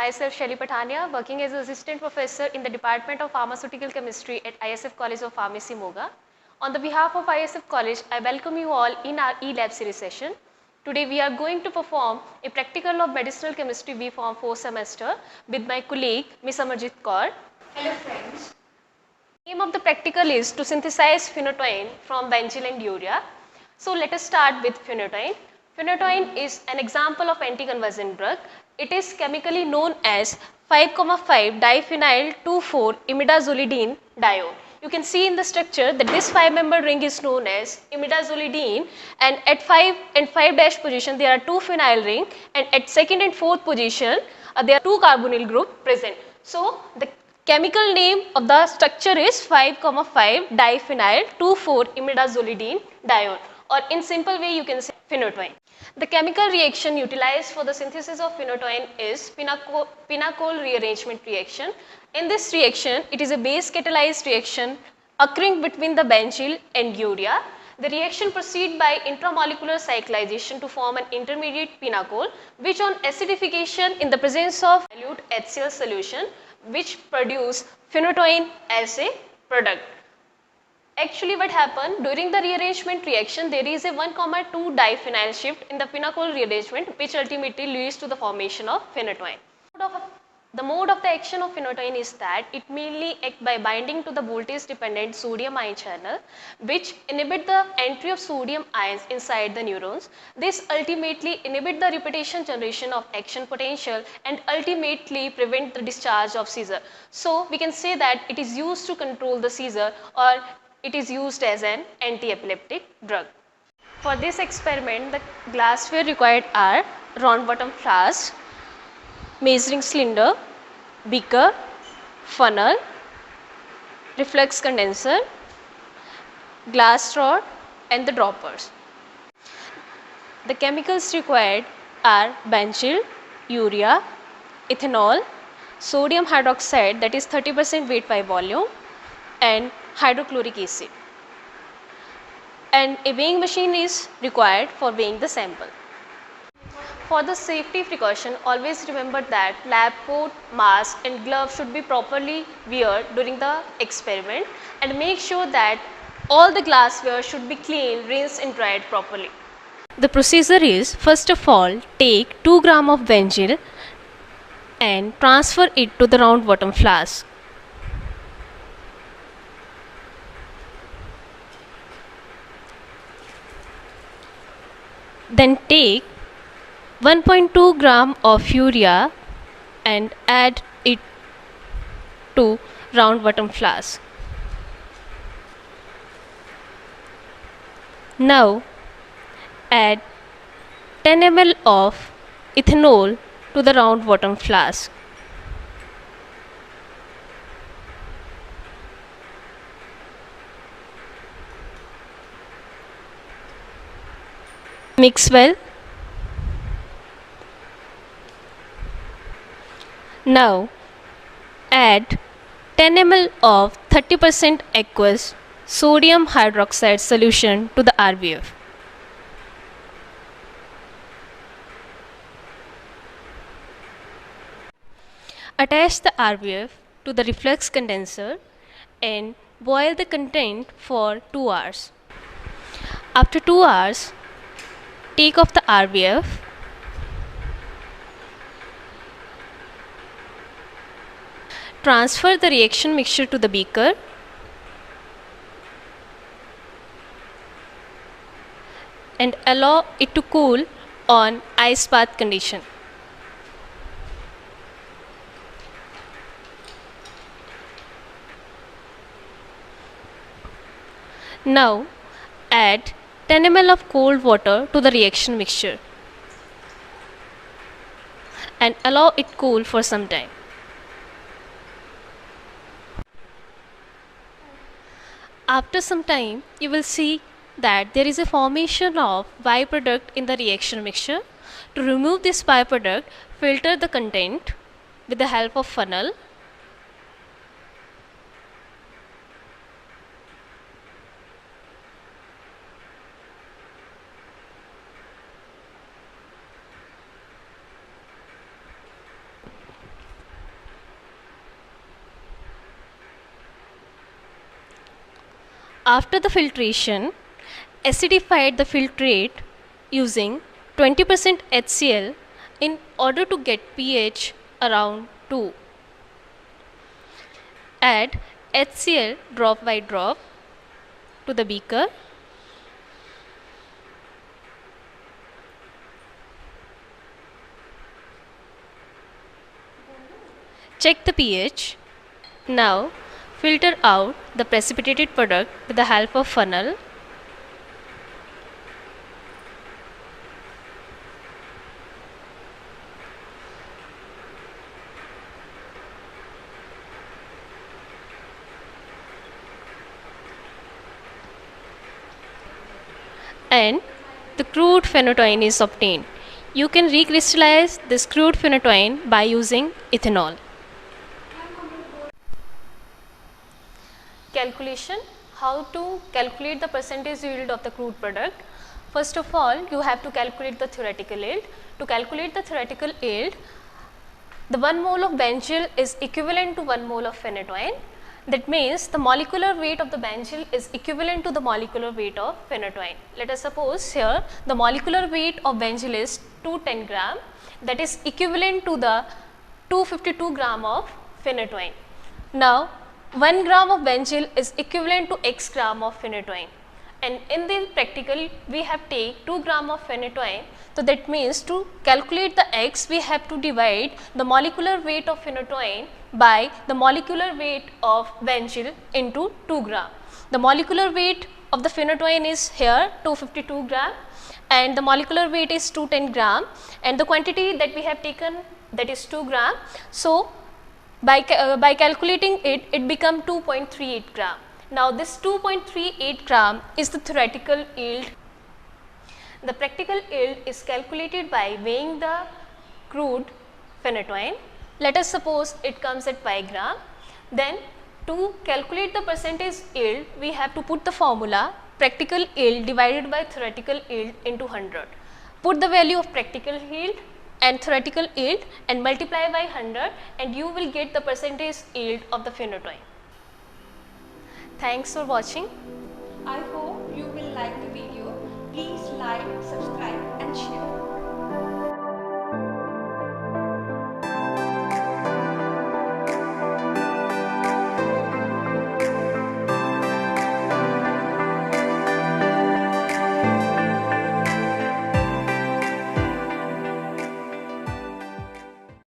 Myself Shelly Pathania, working as an assistant professor in the Department of Pharmaceutical Chemistry at ISF College of Pharmacy, Moga. On the behalf of ISF College, I welcome you all in our e-lab series session. Today we are going to perform a practical of medicinal chemistry B Form 4 semester with my colleague Ms. Amarjit Kaur. Hello friends. The aim of the practical is to synthesize phenytoin from benzyl and urea. So let us start with phenytoin. Phenytoin is an example of anticonvulsant drug. It is chemically known as 5,5-diphenyl 2,4-imidazolidine dione. You can see in the structure that this 5-membered ring is known as imidazolidine, and at 5 and 5' position there are 2 phenyl ring, and at 2nd and 4th position there are 2 carbonyl group present. So the chemical name of the structure is 5,5-diphenyl 2,4-imidazolidine dione, or in simple way you can say phenytoin. The chemical reaction utilized for the synthesis of phenytoin is Pinacol rearrangement reaction. In this reaction, it is a base catalyzed reaction occurring between the benzyl and urea. The reaction proceeds by intramolecular cyclization to form an intermediate pinacol, which on acidification in the presence of dilute HCl solution, which produce phenytoin as a product. Actually what happened during the rearrangement reaction, there is a 1,2 diphenyl shift in the pinacol rearrangement, which ultimately leads to the formation of phenytoin. The mode of the action of phenytoin is that it mainly acts by binding to the voltage dependent sodium ion channel, which inhibit the entry of sodium ions inside the neurons. This ultimately inhibit the repetition generation of action potential and ultimately prevent the discharge of seizure. So we can say that it is used to control the seizure, or it is used as an anti-epileptic drug. For this experiment, the glassware required are round bottom flask, measuring cylinder, beaker, funnel, reflux condenser, glass rod and the droppers. The chemicals required are benzyl, urea, ethanol, sodium hydroxide, that is 30% weight by volume, and hydrochloric acid. And a weighing machine is required for weighing the sample. For the safety precaution, always remember that lab coat, mask and gloves should be properly worn during the experiment, and make sure that all the glassware should be cleaned, rinsed and dried properly. The procedure is, first of all, take 2 gram of benzyl and transfer it to the round bottom flask. Then take 1.2 gram of urea and add it to round bottom flask. Now add 10 ml of ethanol to the round bottom flask. Mix well. Now add 10 ml of 30% aqueous sodium hydroxide solution to the RBF. Attach the RBF to the reflux condenser and boil the content for 2 hours. After 2 hours, take off the RBF. Transfer the reaction mixture to the beaker and allow it to cool on ice bath condition. Now add 10 ml of cold water to the reaction mixture and allow it cool for some time. After some time, you will see that there is a formation of byproduct in the reaction mixture. To remove this byproduct, filter the content with the help of funnel. After the filtration, acidified the filtrate using 20% HCl in order to get pH around 2. Add HCl drop by drop to the beaker. Check the pH. Now filter out the precipitated product with the help of funnel. And the crude phenytoin is obtained. You can recrystallize this crude phenytoin by using ethanol. Calculation. How to calculate the percentage yield of the crude product? First of all, you have to calculate the theoretical yield. To calculate the theoretical yield, the 1 mole of benzyl is equivalent to 1 mole of phenytoin. That means the molecular weight of the benzyl is equivalent to the molecular weight of phenytoin. Let us suppose here the molecular weight of benzyl is 210 gram, that is equivalent to the 252 gram of phenytoin. Now 1 gram of benzyl is equivalent to x gram of phenytoin, and in the practical we have take 2 gram of phenytoin. So that means to calculate the x, we have to divide the molecular weight of phenytoin by the molecular weight of benzyl into 2 gram. The molecular weight of the phenytoin is here 252 gram and the molecular weight is 210 gram, and the quantity that we have taken, that is 2 gram. So by calculating it, it become 2.38 gram. Now this 2.38 gram is the theoretical yield. The practical yield is calculated by weighing the crude phenytoin. Let us suppose it comes at pi gram. Then to calculate the percentage yield, we have to put the formula practical yield divided by theoretical yield into 100. Put the value of practical yield and theoretical yield and multiply by 100, and you will get the percentage yield of the phenytoin. Thanks for watching. I hope you will like the video. Please like, subscribe and share.